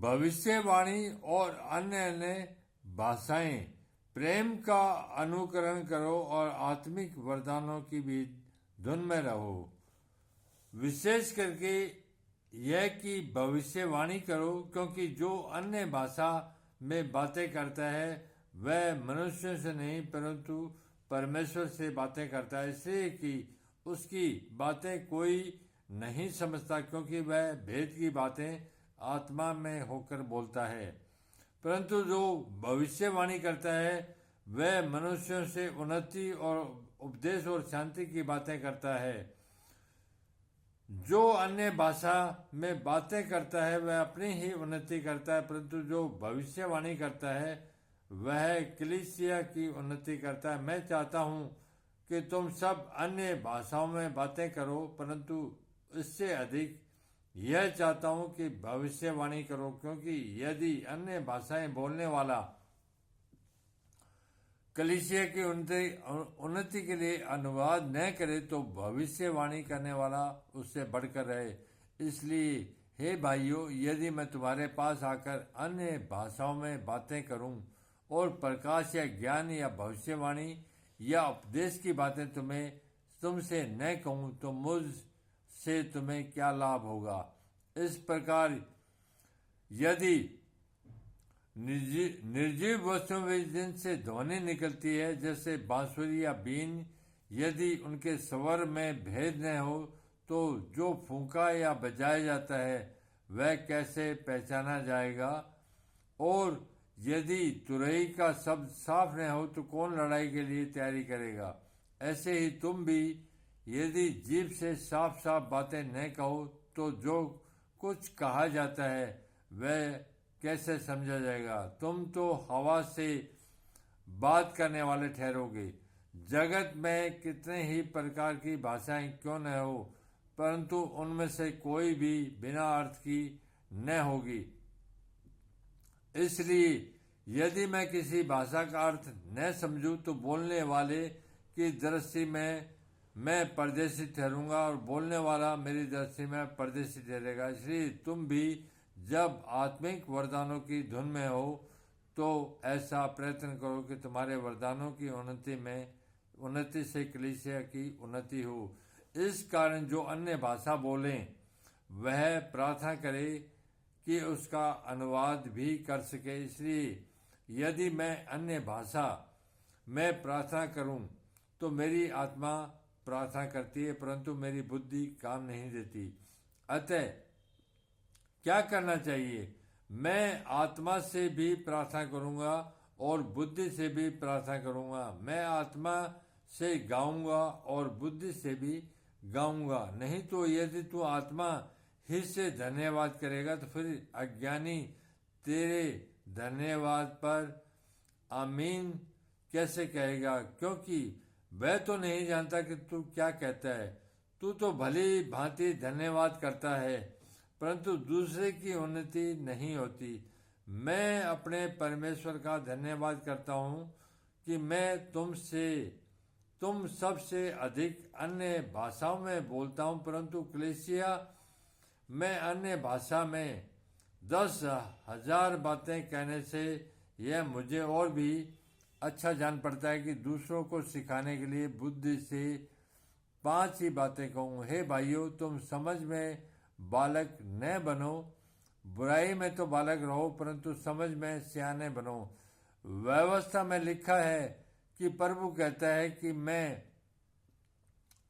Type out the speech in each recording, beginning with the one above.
भविष्यवाणी और अन्य अन्य भाषाएं। प्रेम का अनुकरण करो और आत्मिक वरदानों की भी धुन में रहो। विशेष करके यह कि भविष्यवाणी करो, क्योंकि जो अन्य भाषा में बातें करता है वह मनुष्यों से नहीं परंतु परमेश्वर से बातें करता है, इसलिए कि उसकी बातें कोई नहीं समझता, क्योंकि वह भेद की बातें आत्मा में होकर बोलता है। परंतु जो भविष्यवाणी करता है वह मनुष्यों से उन्नति और उपदेश और शांति की बातें करता है। जो अन्य भाषा में बातें करता है वह अपनी ही उन्नति करता है, परंतु जो भविष्यवाणी करता है वह कलीसिया की उन्नति करता है। मैं चाहता हूं कि तुम सब अन्य भाषाओं में बातें करो, परंतु इससे अधिक यह चाहता हूं कि भविष्यवाणी करो, क्योंकि यदि अन्य भाषाएं बोलने वाला कलीसिया की उन्नति के लिए अनुवाद न करे तो भविष्यवाणी करने वाला उससे बढ़कर रहे। इसलिए हे भाइयों, यदि मैं तुम्हारे पास आकर अन्य भाषाओं में बातें करूं और प्रकाश या ज्ञान या भविष्यवाणी या उपदेश की बातें तुमसे न कहूं तो मुझसे तुम्हें क्या लाभ होगा। इस प्रकार यदि निर्जीव वस्तुओं में जिनसे ध्वनि निकलती है, जैसे बांसुरी या बीन, यदि उनके स्वर में भेद न हो तो जो फूंका या बजाया जाता है वह कैसे पहचाना जाएगा। और यदि तुरही का शब्द साफ न हो तो कौन लड़ाई के लिए तैयारी करेगा। ऐसे ही तुम भी यदि जीभ से साफ साफ बातें न कहो तो जो कुछ कहा जाता है वह कैसे समझा जाएगा। तुम तो हवा से बात करने वाले ठहरोगे। जगत में कितने ही प्रकार की भाषाएं क्यों न हो, परंतु उनमें से कोई भी बिना अर्थ की न होगी। इसलिए यदि मैं किसी भाषा का अर्थ न समझूं तो बोलने वाले की दृष्टि में मैं परदेशी ठहरूंगा और बोलने वाला मेरी दृष्टि में परदेशी ठहरेगा। इसलिए तुम भी जब आत्मिक वरदानों की धुन में हो तो ऐसा प्रयत्न करो कि तुम्हारे वरदानों की उन्नति से कलीसिया की उन्नति हो। इस कारण जो अन्य भाषा बोलें वह प्रार्थना करे कि उसका अनुवाद भी कर सके। इसलिए यदि मैं अन्य भाषा में प्रार्थना करूं तो मेरी आत्मा प्रार्थना करती है, परंतु मेरी बुद्धि काम नहीं देती। अतः क्या करना चाहिए? मैं आत्मा से भी प्रार्थना करूंगा और बुद्धि से भी प्रार्थना करूंगा। मैं आत्मा से गाऊंगा और बुद्धि से भी गाऊंगा। नहीं तो यदि तू आत्मा ही से धन्यवाद करेगा तो फिर अज्ञानी तेरे धन्यवाद पर आमीन कैसे कहेगा, क्योंकि वह तो नहीं जानता कि तू क्या कहता है। तू तो भली भांति धन्यवाद करता है, परंतु दूसरे की उन्नति नहीं होती। मैं अपने परमेश्वर का धन्यवाद करता हूँ कि मैं तुम सबसे अधिक अन्य भाषाओं में बोलता हूँ, परंतु कलीसिया में अन्य भाषा में 10,000 बातें कहने से यह मुझे और भी अच्छा जान पड़ता है कि दूसरों को सिखाने के लिए बुद्धि से 5 ही बातें कहूँ। हे भाइयों, तुम समझ में बालक न बनो, बुराई में तो बालक रहो, परंतु समझ में सियाने बनो। व्यवस्था में लिखा है कि प्रभु कहता है कि मैं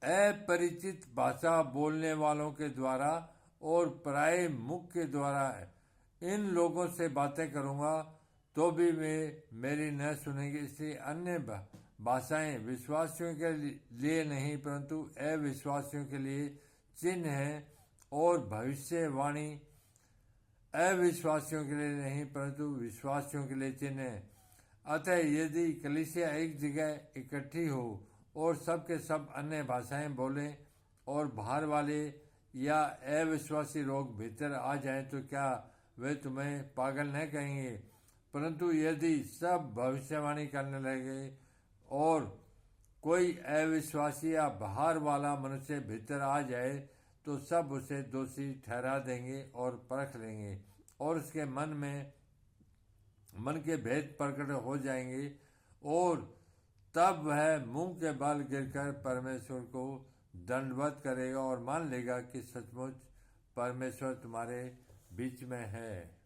अपरिचित भाषा बोलने वालों के द्वारा और पराये मुख के द्वारा इन लोगों से बातें करूंगा तो भी वे मेरी न सुनेंगे। इसलिए अन्य भाषाएं विश्वासियों के लिए नहीं परंतु अविश्वासियों के लिए चिन्ह है, और भविष्यवाणी अविश्वासियों के लिए नहीं परंतु विश्वासियों के लिए चिन्ह है। अतः यदि कलीसिया एक जगह इकट्ठी हो और सब के सब अन्य भाषाएं बोलें और बाहर वाले या अविश्वासी लोग भीतर आ जाएं तो क्या वे तुम्हें पागल न कहेंगे? परंतु यदि सब भविष्यवाणी करने लगे और कोई अविश्वासी या बाहर वाला मनुष्य भीतर आ जाए तो सब उसे दोषी ठहरा देंगे और परख लेंगे और उसके मन के भेद प्रकट हो जाएंगे, और तब वह मुंह के बल गिरकर परमेश्वर को दंडवत करेगा और मान लेगा कि सचमुच परमेश्वर तुम्हारे बीच में है।